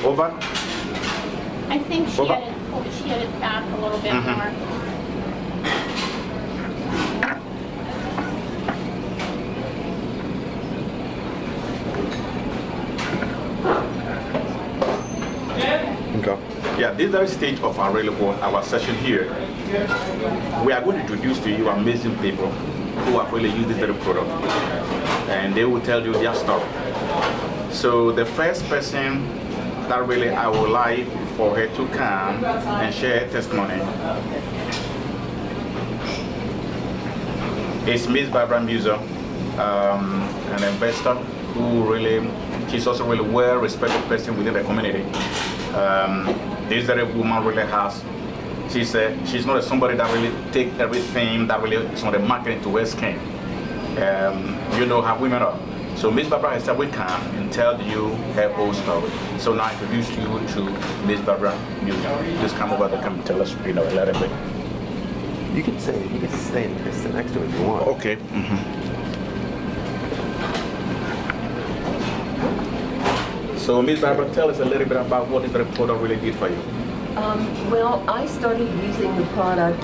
Over? I think she Over? had it back a little bit more. Okay. Yeah, this very stage of our session here, we are going to introduce to you amazing people who have really used this very product, and they will tell you their story. So the first person that really I would like for her to come and share her testimony is Miss Barbara Mensah, an investor who really, she's also really well-respected person within the community. This very woman really has, she's not somebody that really take everything that really is on the market to her skin. You know how women are. So Miss Barbara herself will come and tell you her whole story. So now I introduce you to Miss Barbara Mensah. Just come over there, come tell us, a little bit. You can stay next to it if you want. Okay. So Miss Barbara, tell us a little bit about what this product really did for you. Well, I started using the product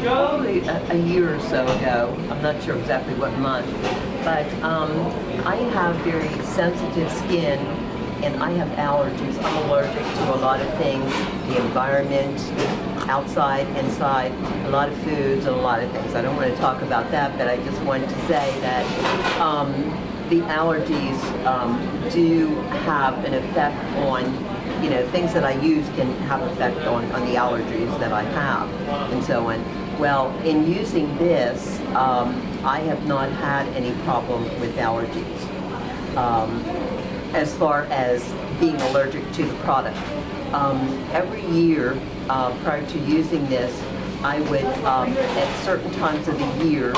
probably a year or so ago. I'm not sure exactly what month, but I have very sensitive skin and I have allergies. I'm allergic to a lot of things, the environment, outside, inside, a lot of foods and a lot of things. I don't want to talk about that, but I just wanted to say that the allergies do have an effect on, things that I use can have effect on the allergies that I have and so on. Well, in using this, I have not had any problem with allergies as far as being allergic to the product. Every year prior to using this, I would, at certain times of the year,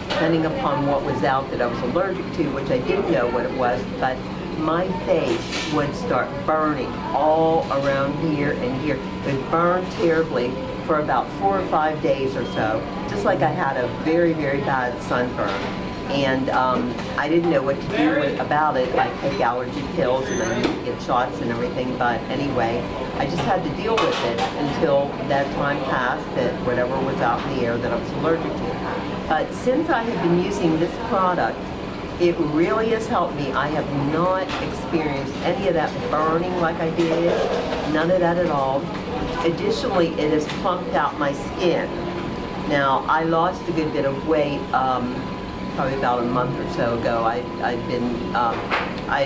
depending upon what was out that I was allergic to, which I didn't know what it was, but my face would start burning all around here and here. It would burn terribly for about 4 or 5 days or so, just like I had a very, very bad sunburn. And I didn't know what to do about it. I take allergy pills and I used to get shots and everything, but anyway, I just had to deal with it until that time passed, that whatever was out in the air that I was allergic to. But since I have been using this product, it really has helped me. I have not experienced any of that burning like I did, none of that at all. Additionally, it has plumped out my skin. Now, I lost a good bit of weight probably about a month or so ago. I'd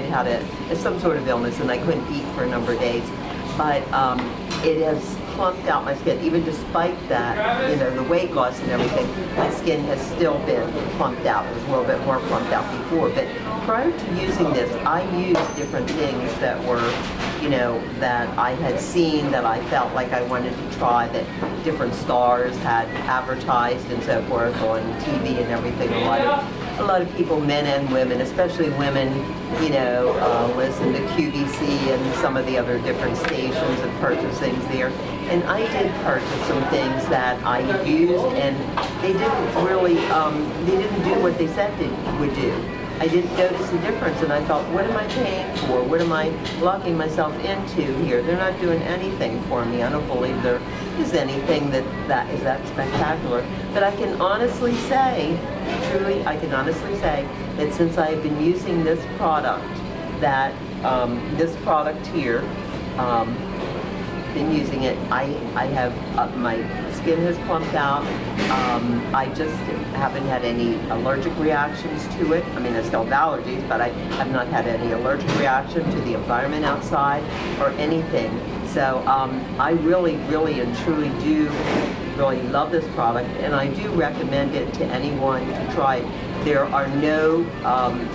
had some sort of illness and I couldn't eat for a number of days. But it has plumped out my skin. Even despite that, the weight loss and everything, my skin has still been plumped out. It was a little bit more plumped out before. But prior to using this, I used different things that were, that I had seen that I felt like I wanted to try, that different stars had advertised and so forth on TV and everything. A lot of people, men and women, especially women, listen to QVC and some of the other different stations and purchase things there. And I did purchase some things that I had used, and they didn't really, they didn't do what they said they would do. I didn't notice the difference, and I thought, what am I paying for? What am I locking myself into here? They're not doing anything for me. I don't believe there is anything that is that spectacular. But I can honestly say, truly, I can honestly say that since I have been using this product, that this product here, been using it, I have, my skin has plumped out. I just haven't had any allergic reactions to it. I mean, I still have allergies, but I have not had any allergic reaction to the environment outside or anything. So I really, really and truly do really love this product, and I do recommend it to anyone to try it. There are no,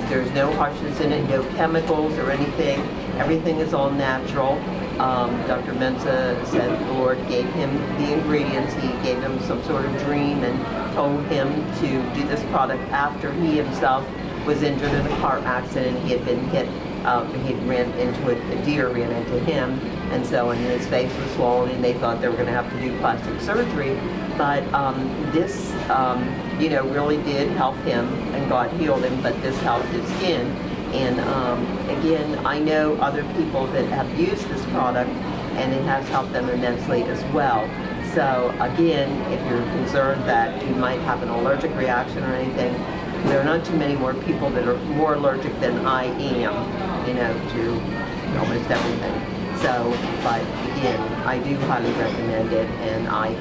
there's no harshness in it, no chemicals or anything. Everything is all natural. Dr. Mensah said the Lord gave him the ingredients. He gave him some sort of dream and told him to do this product after he himself was injured in a car accident. He had been hit, he ran into a deer ran into him, and so and his face was swollen, and they thought they were going to have to do plastic surgery. But this, really did help him, and God healed him, but this helped his skin. And again, I know other people that have used this product and it has helped them immensely as well. So again, if you're concerned that you might have an allergic reaction or anything, there are not too many more people that are more allergic than I am, to almost everything. So, but again, I do highly recommend it, and I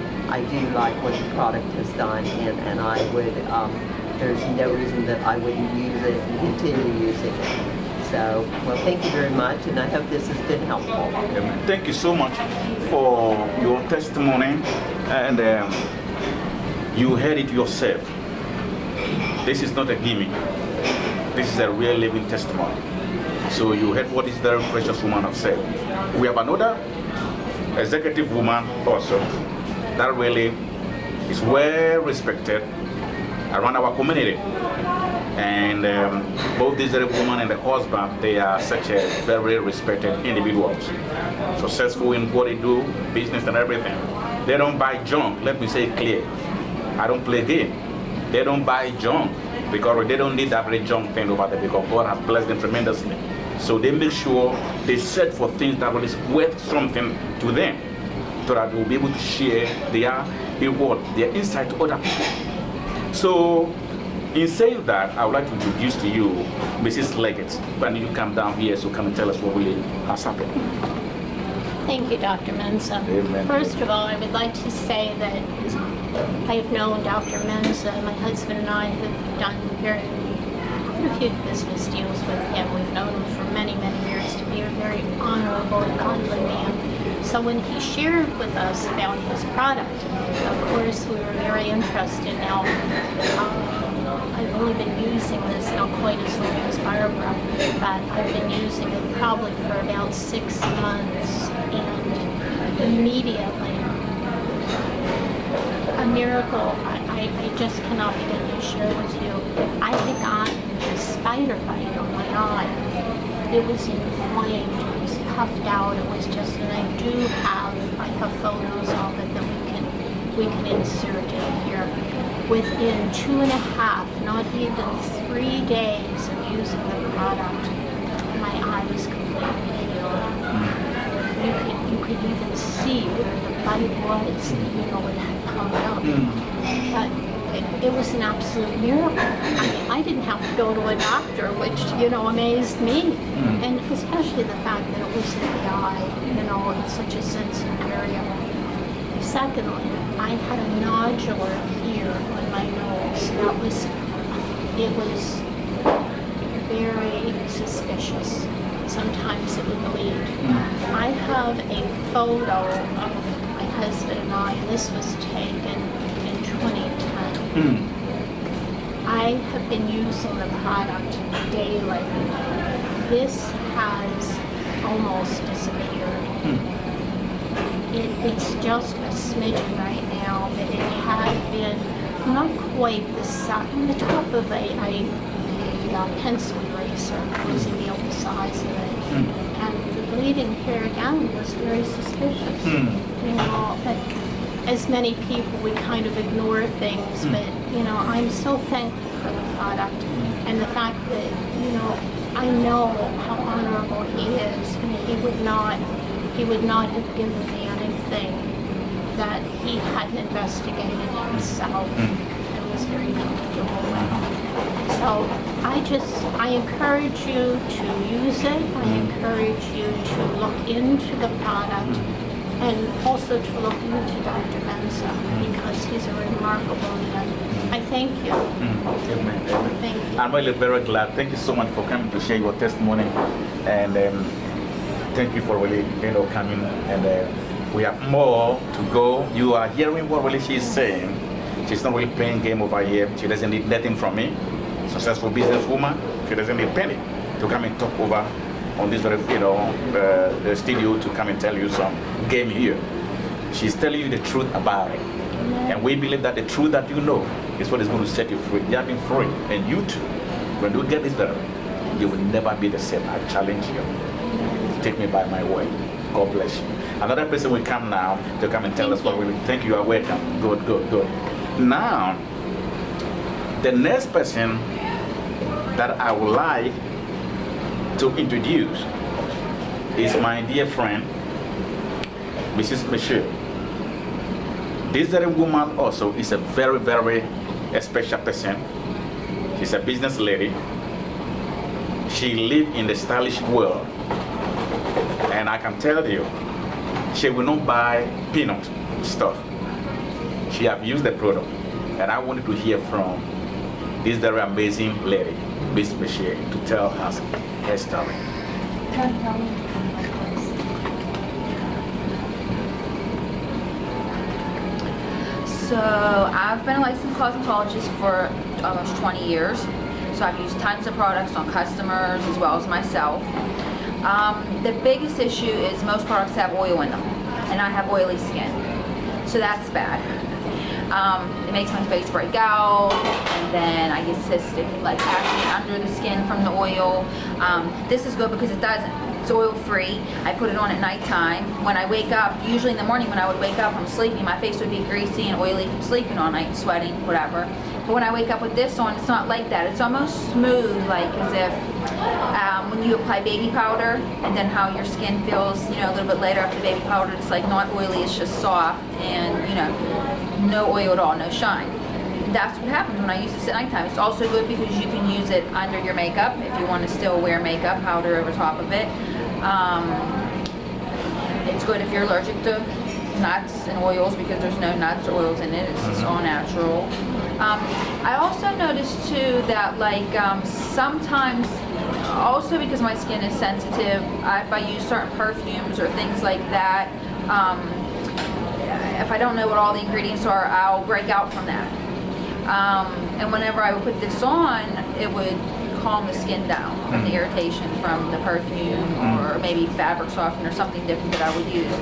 do like what the product has done, and I would, there's no reason that I wouldn't use it and continue using it. So, well, thank you very much, and I hope this has been helpful. Thank you so much for your testimony, and you heard it yourself. This is not a gimmick. This is a real living testimony. So you heard what this very precious woman has said. We have another executive woman also that really is well respected around our community. And both this woman and the husband, they are such a very respected individuals. Successful in what they do, business and everything. They don't buy junk, let me say it clear. I don't play game. They don't buy junk because they don't need that very junk thing over there because God has blessed them tremendously. So they make sure they search for things that is worth something to them so that they will be able to share their reward, their insight to other people. So in saying that, I would like to introduce to you Mrs. Leggett. When you come down here, so come and tell us what really has happened. Thank you, Dr. Mensah. Amen. First of all, I would like to say that I have known Dr. Mensah. My husband and I have done quite a few business deals with him. We've known him for many, many years to be a very honorable and godly man. So when he shared with us about his product, of course, we were very interested. Now, I've only been using this not quite as long as Barbara, but I've been using it probably for about 6 months, and immediately, a miracle. I just cannot begin to share with you. I had gotten a spider bite on my eye. It was inflamed, it was puffed out, it was just, and I have photos of it that we can insert in here. Within 2.5, not even 3 days of using the product, my eye was completely healed. You could even see where the bite was, it had pumped up. But it was an absolute miracle. I didn't have to go to a doctor, which, amazed me. And especially the fact that it was in the eye, it's such a sensitive area. Secondly, I had a nodular here on my nose. It was very suspicious. Sometimes it would bleed. I have a photo of my husband and I, and this was taken in 2010. I have been using the product daily. This has almost disappeared. It's just a smidgen right now, but it had been not quite the size, on the top of a pencil eraser was about the size of it. And the bleeding here again was very suspicious. But as many people, we kind of ignore things, but I'm so thankful for the product and the fact that, I know how honorable he is, and he would not have given me anything that he hadn't investigated himself and was very comfortable with. So I encourage you to use it. I encourage you to look into the product and also to look into Dr. Mensah because he's a remarkable man. I thank you. Amen. Thank you. I'm really very glad. Thank you so much for coming to share your testimony, and thank you for really coming. And we have more to go. You are hearing what really she's saying. She's not really playing game over here. She doesn't need nothing from me. Successful businesswoman. She doesn't need a penny to come and talk over on this the studio to come and tell you some game here. She's telling you the truth about it. And we believe that the truth that you know is what is going to set you free. You have been free. And you too, when you get this better, you will never be the same. I challenge you. Take me by my word. God bless you. Another person will come now to come and tell us what we think. You are welcome. Good, good, good. Now, the next person that I would like to introduce is my dear friend, Mrs. Michelle. This very woman also is a very, very special person. She's a business lady. She lives in the stylish world. And I can tell you, she will not buy peanut stuff. She have used the product. And I wanted to hear from this very amazing lady, Miss Michelle, to tell us her story. So I've been a licensed cosmetologist for almost 20 years. So I've used tons of products on customers as well as myself. The biggest issue is most products have oil in them, and I have oily skin, so that's bad. It makes my face break out, and then I get cystic, like acne under the skin from the oil. This is good because it doesn't. It's oil-free. I put it on at nighttime. When I wake up, usually in the morning when I would wake up from sleeping, my face would be greasy and oily from sleeping all night, sweating, whatever. But when I wake up with this on, it's not like that. It's almost smooth, like as if when you apply baby powder, and then how your skin feels, you know, a little bit later after baby powder. It's like not oily, it's just soft, and you know, no oil at all, no shine. That's what happens when I use this at nighttime. It's also good because you can use it under your makeup if you want to still wear makeup, powder over top of it. It's good if you're allergic to nuts and oils because there's no nuts or oils in it. It's just all natural. I also noticed too that like sometimes, also because my skin is sensitive, if I use certain perfumes or things like that, if I don't know what all the ingredients are, I'll break out from that. And whenever I would put this on, it would calm the skin down from the irritation from the perfume or maybe fabric softener or something different that I would use.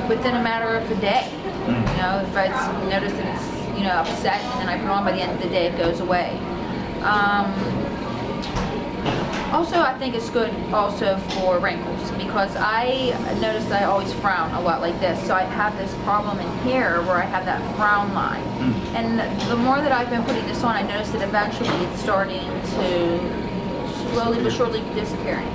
Within a matter of a day, you know, if I notice that it's, you know, upset and then I put it on, by the end of the day it goes away. Also, I think it's good also for wrinkles because I noticed I always frown a lot like this. So I have this problem in here where I have that frown line. And the more that I've been putting this on, I noticed that eventually it's starting to slowly but surely be disappearing.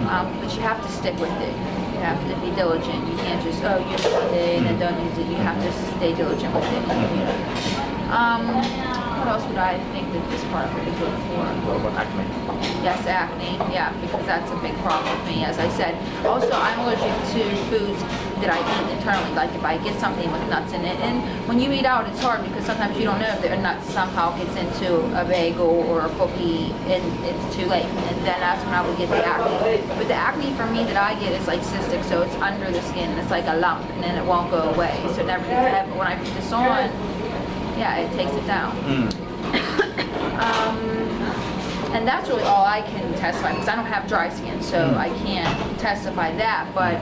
But you have to stick with it. You have to be diligent. You can't just, oh, use it one day and then don't use it. You have to stay diligent with it. You know. What else would I think that this product would be good for? What about acne? Yes, acne, yeah, because that's a big problem with me, as I said. Also, I'm allergic to foods that I eat internally, like if I get something with nuts in it. And when you eat out, it's hard because sometimes you don't know if the nuts somehow gets into a bagel or a cookie and it's too late. And then that's when I would get the acne. But the acne for me that I get is like cystic, so it's under the skin and it's like a lump and then it won't go away. So it never gets heavy. But when I put this on, yeah, it takes it down. And that's really all I can testify because I don't have dry skin, so I can't testify that. But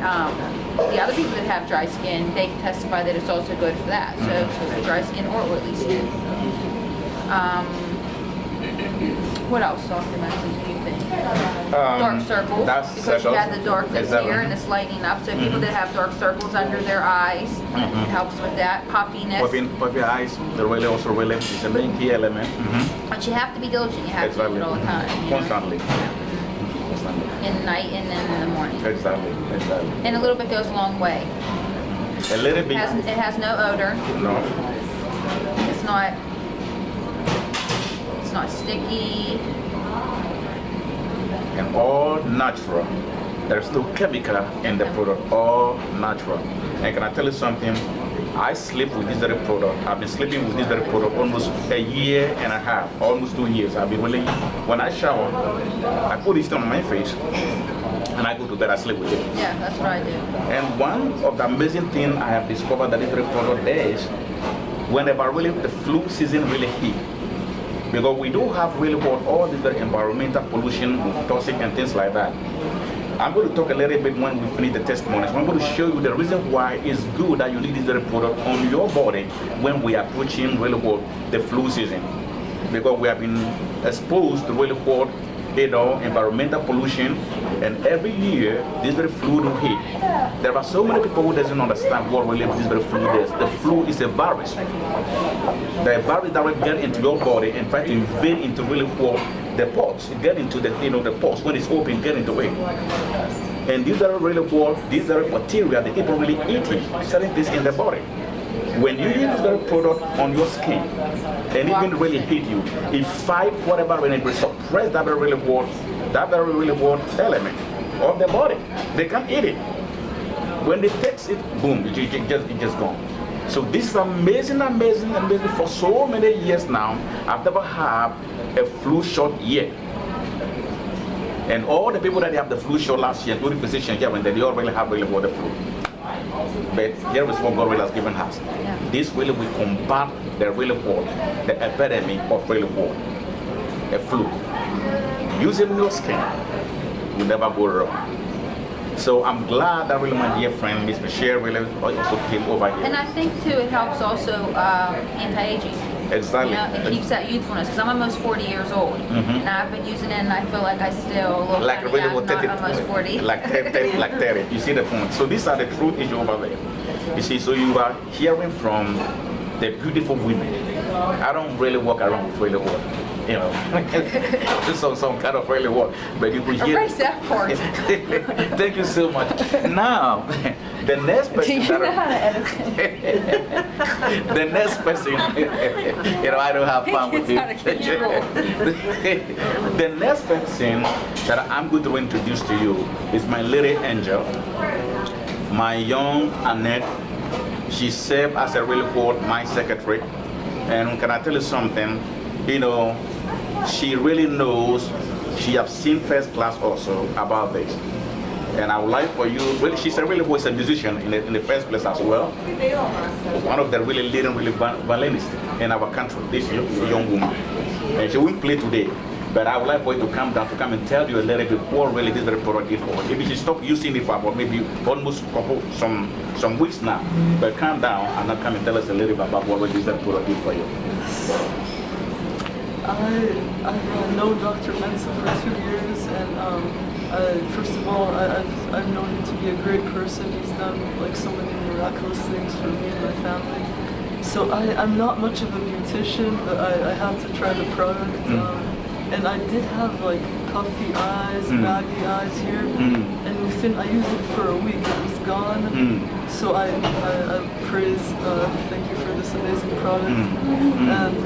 the other people that have dry skin, they can testify that it's also good for that. So it's for dry skin or oily skin. What else, Dr. Mensah, do you think? Dark circles, because you have the darkness here and it's lighting up. So people that have dark circles under their eyes, it helps with that. Puffiness. Puffy eyes, they're really also really, it's a main key element. But you have to be diligent. You have to use it all the time. Constantly. In the night and then in the morning. Exactly. And a little bit goes a long way. A little bit. It has no odor. No. It's not sticky. And all natural. There's no chemical in the product, all natural. And can I tell you something? I sleep with this very product. I've been sleeping with this very product almost a year and a half, almost 2 years. I've been really, when I shower, I put this on my face and I go to bed, I sleep with it. Yeah, that's what I do. And one of the amazing things I have discovered that this very product is whenever really the flu season really hit, because we do have really what all this very environmental pollution, toxic and things like that. I'm going to talk a little bit when we finish the testimonies. I'm going to show you the reason why it's good that you need this very product on your body when we are approaching really what the flu season. Because we have been exposed to really what, you know, environmental pollution, and every year this very flu will hit. There are so many people who doesn't understand what really this very flu is. The flu is a virus. The virus that will get into your body and try to invade into really what the pots, it get into the the pots when it's open, get into it. And these are really what these are bacteria that people really eating, selling this in the body. When you use the product on your skin and even really hit you, it fight whatever when it will suppress that very really what element of the body. They can't eat it. When they takes it, boom, it just gone. So this is amazing for so many years now. I've never had a flu shot yet. And all the people that have the flu shot last year, including physicians here, when they all really have really what the flu. But here is what God really has given us. Yeah. This really will combat the really what, the epidemic of really what, a flu. Using your skin will never go wrong. So I'm glad that really my dear friend, Miss Michelle, really also came over here. And I think too, it helps also anti-aging. Exactly. It keeps that youthfulness, because I'm almost 40 years old, and I've been using it, and I feel like I still look like really I'm not almost 40. Like 30. You see the point. So these are the truth issues over there. You see, so you are hearing from the beautiful women. I don't really walk around with really what. This is some kind of really what, but you could hear. Erase that part. Thank you so much. Now, the next person. Do you know how to edit it? The next person, I don't have fun with you. The next person that I'm going to introduce to you is my little angel, my young Annette. She served as a really good my secretary, and can I tell you something? She really knows, she has seen first class also about this. And I would like for you, really, she's a really was a musician in the first place as well. One of the really leading violinists in our country, this young woman. And she won't play today, but I would like for you to come down, to come and tell you a little bit what really this product is for. Maybe she stopped using it for about maybe almost some weeks now. But come down and now come and tell us a little bit about what this product is for you. I've known Dr. Mensah for 2 years, and first of all, I've known him to be a great person. He's done like so many miraculous things for me and my family. So I'm not much of a beautician, but I had to try the product. And I did have like puffy eyes, baggy eyes here, and I used it for a week, it was gone. So I praise, thank you for this amazing product. And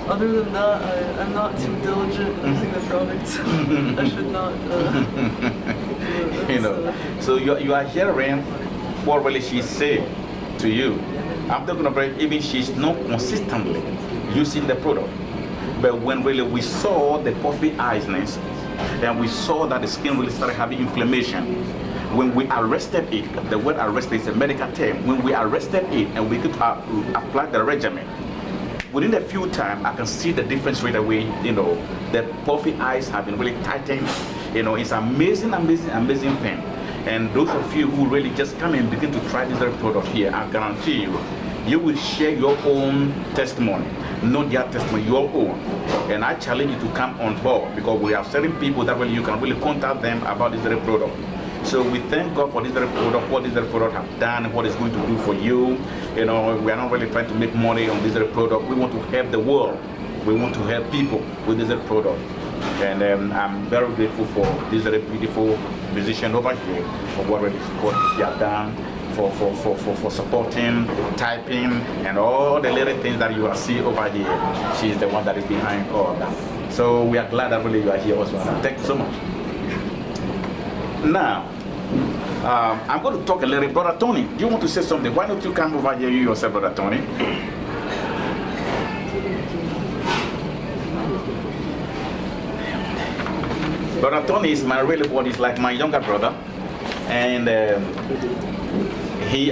other than that, I'm not too diligent in using the product. I should not. So you are hearing what really she said to you. I'm talking about even she's not consistently using the product. But when really we saw the puffy eyesness, and we saw that the skin really started having inflammation, when we arrested it, the word arrested is a medical term, when we arrested it and we could apply the regimen, within a few times, I can see the difference right away. The puffy eyes have been really tightened. It's amazing thing. And those of you who really just come and begin to try this product here, I guarantee you, you will share your own testimony, not their testimony, your own. And I challenge you to come on board, because we have certain people that really you can really contact them about this product. So we thank God for this product, what this product has done, what it's going to do for you. We are not really trying to make money on this product. We want to help the world. We want to help people with this product. And I'm very grateful for this very beautiful musician over here for what he has done, for supporting, typing, and all the little things that you will see over here. She's the one that is behind all that. So we are glad that really you are here also. Thank you so much. Now, I'm going to talk a little. Brother Tony, do you want to say something? Why don't you come over here, you yourself, Brother Tony? Brother Tony is my really what is like my younger brother, and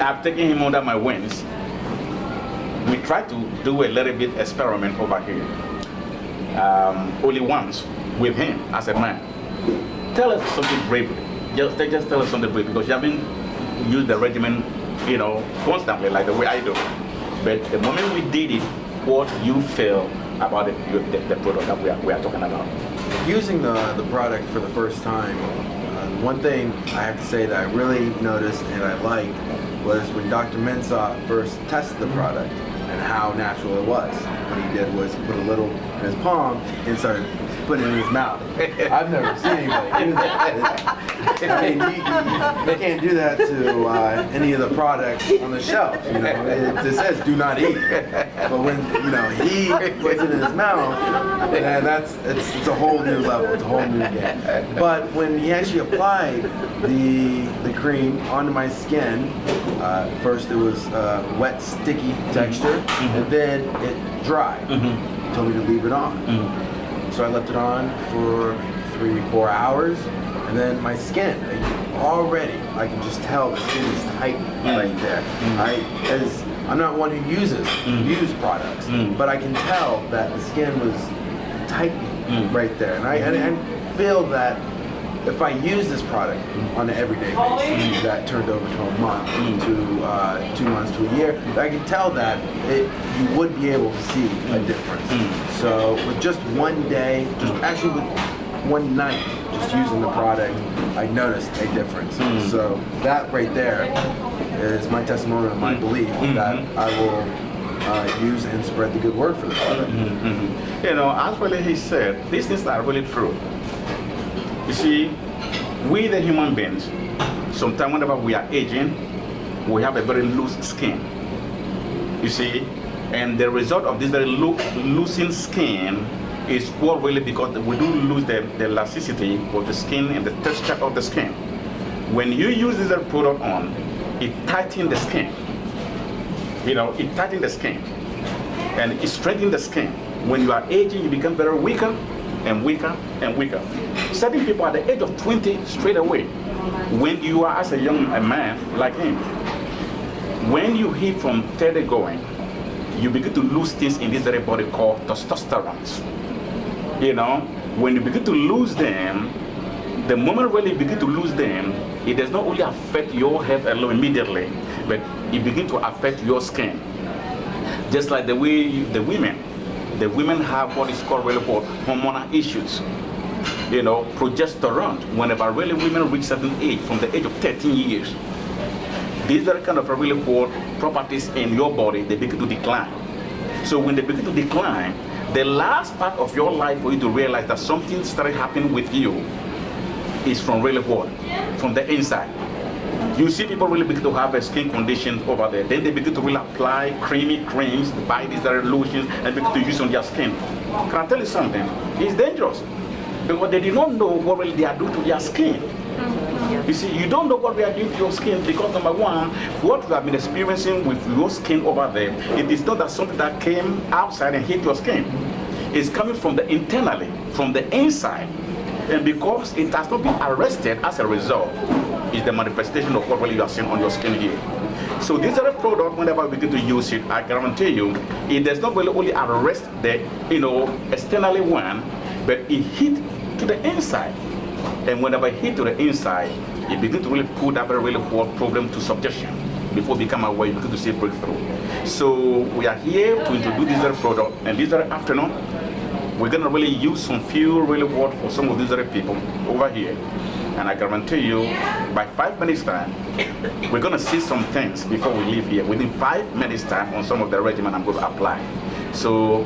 I've taken him under my wings. We tried to do a little bit experiment over here, only once with him as a man. Tell us something bravely. Just tell us something bravely, because you haven't used the regimen, constantly like the way I do. But the moment we did it, what you feel about the product that we are talking about? Using the product for the first time, one thing I have to say that I really noticed and I liked was when Dr. Mensah first tested the product and how natural it was. What he did was he put a little in his palm and started put it in his mouth. I've never seen anybody do that. I mean, you can't do that to any of the products on the shelf. You know, it says "do not eat," but when he puts it in his mouth, and it's a whole new level. It's a whole new game. But when he actually applied the cream onto my skin, first it was wet, sticky texture, and then it dried. Told me to leave it on. So I left it on for 3-4 hours, and then my skin, I can just tell the skin is tight right there. I'm not one who use products, but I can tell that the skin was tightening right there, and I feel that if I use this product on an everyday basis, that turned over to a month, to 2 months to a year, I can tell that you would be able to see a difference. So with just one day, actually with one night, just using the product, I noticed a difference. So that right there is my testimony and my belief that I will use and spread the good word for the product. You know, as really he said, these things are really true. You see, we the human beings, sometimes whenever we are aging, we have a very loose skin. You see, and the result of this very loosened skin is what really, because we do lose the elasticity of the skin and the texture of the skin. When you use this product on, it tightens the skin. You know, it tightens the skin and it strengthens the skin. When you are aging, you become very weaker and weaker and weaker. Certain people at the age of 20 straight away, when you are as a young man like him, when you hit from 30 going, you begin to lose things in this very body called testosterone. You know, when you begin to lose them, the moment really you begin to lose them, it does not only affect your health alone immediately, but it begins to affect your skin. Just like the way the women have what is called really called hormonal issues. You know, progesterone, whenever really women reach certain age, from the age of 13 years, these are kind of really called properties in your body, they begin to decline. So when they begin to decline, the last part of your life for you to realize that something started happening with you is from really what? From the inside. You see people really begin to have a skin condition over there. Then they begin to really apply creamy creams, buy these lotions, and begin to use on their skin. Can I tell you something? It's dangerous. Because they do not know what really they are doing to their skin. You see, you don't know what we are doing to your skin because number one, what you have been experiencing with your skin over there, it is not that something that came outside and hit your skin. It's coming from the internally, from the inside. And because it has not been arrested as a result, is the manifestation of what really you are seeing on your skin here. So this is a product, whenever we begin to use it, I guarantee you, it does not really only arrest the, externally one, but it hit to the inside. And whenever it hit to the inside, it begins to really put that very really poor problem to subjection. Before we become aware, you begin to see breakthrough. So we are here to introduce this very product, and this very afternoon, we're going to really use some few really words for some of these other people over here. And I guarantee you, by 5 minutes time, we're going to see some things before we leave here. Within 5 minutes time on some of the regimen I'm going to apply. So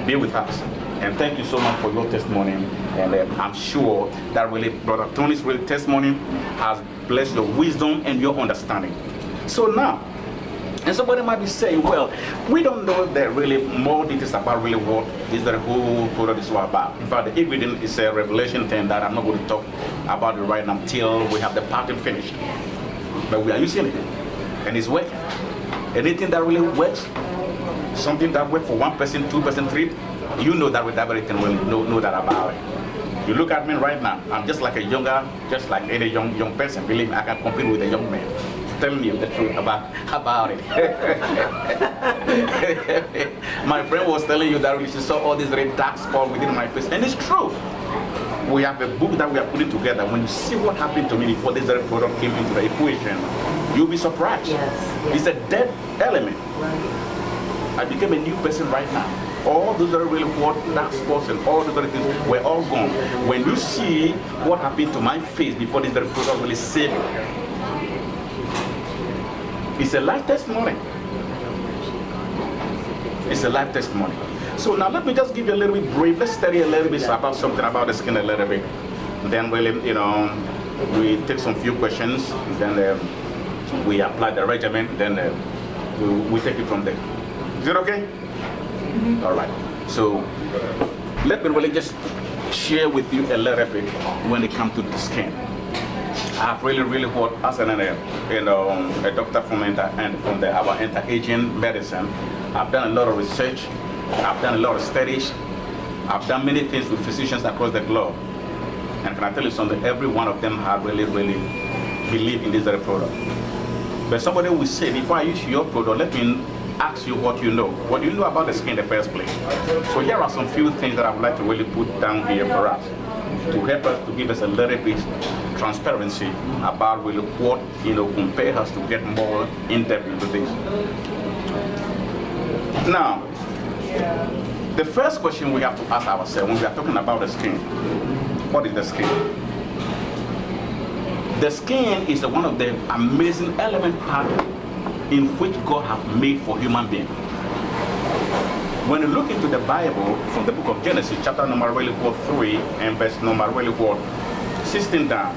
be with us. And thank you so much for your testimony. And I'm sure that really, Brother Tony's really testimony has blessed your wisdom and your understanding. So now, and somebody might be saying, well, we don't know that really more details about really what is the whole product is all about. In fact, the ingredient is a revelation thing that I'm not going to talk about it right now until we have the pattern finished. But we are using it, and it's working. Anything that really works, something that works for 1 person, 2 person, 3, you know that with everything will know that about it. You look at me right now, I'm just like just like any young person. Believe me, I can compete with a young man. Telling you the truth about it. My friend was telling you that she saw all these red dark spots within my face, and it's true. We have a book that we are putting together. When you see what happened to me before this red product came into the equation, you'll be surprised. Yes. It's a dead element. Right. I became a new person right now. All those are really what dark spots and all those other things were all gone. When you see what happened to my face before this red product really saved me. It's a life testimony. It's a life testimony. So now let me just give you a little bit brief. Let's study a little bit about something about the skin a little bit. Then really, we take some few questions. Then we apply the regimen. Then we take it from there. Is it okay? Mm-hmm. All right. So let me really just share with you a little bit when it comes to the skin. I've really worked as a doctor from our anti-aging medicine. I've done a lot of research. I've done a lot of studies. I've done many things with physicians across the globe. And can I tell you something? Every one of them have really believe in this very product. But somebody will say, before I use your product, let me ask you what you know. What do you know about the skin in the first place? So here are some few things that I would like to really put down here for us to help us, to give us a little bit transparency about really what, compare us to get more in-depth into this. Now, the first question we have to ask ourselves when we are talking about the skin, what is the skin? The skin is one of the amazing element part in which God has made for human beings. When you look into the Bible from the book of Genesis, chapter number 3 and verse number 16 down,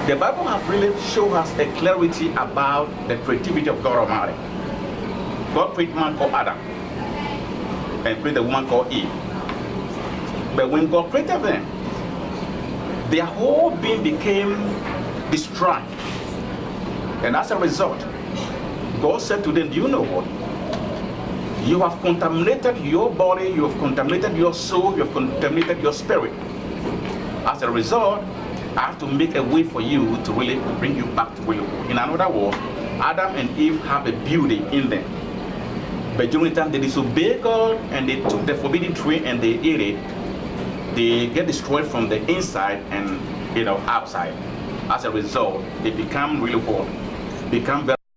the Bible has really shown us a clarity about the creativity of God Almighty. God created man called Adam and created a woman called Eve. But when God created them, their whole being became destroyed. And as a result, God said to them, do you know what? You have contaminated your body, you have contaminated your soul, you have contaminated your spirit. As a result, I have to make a way for you to really bring you back to where you were. In another word, Adam and Eve have a beauty in them. But during the time they disobeyed God and they took the forbidden tree and they ate it, they get destroyed from the inside and outside. As a result, they become really poor, become very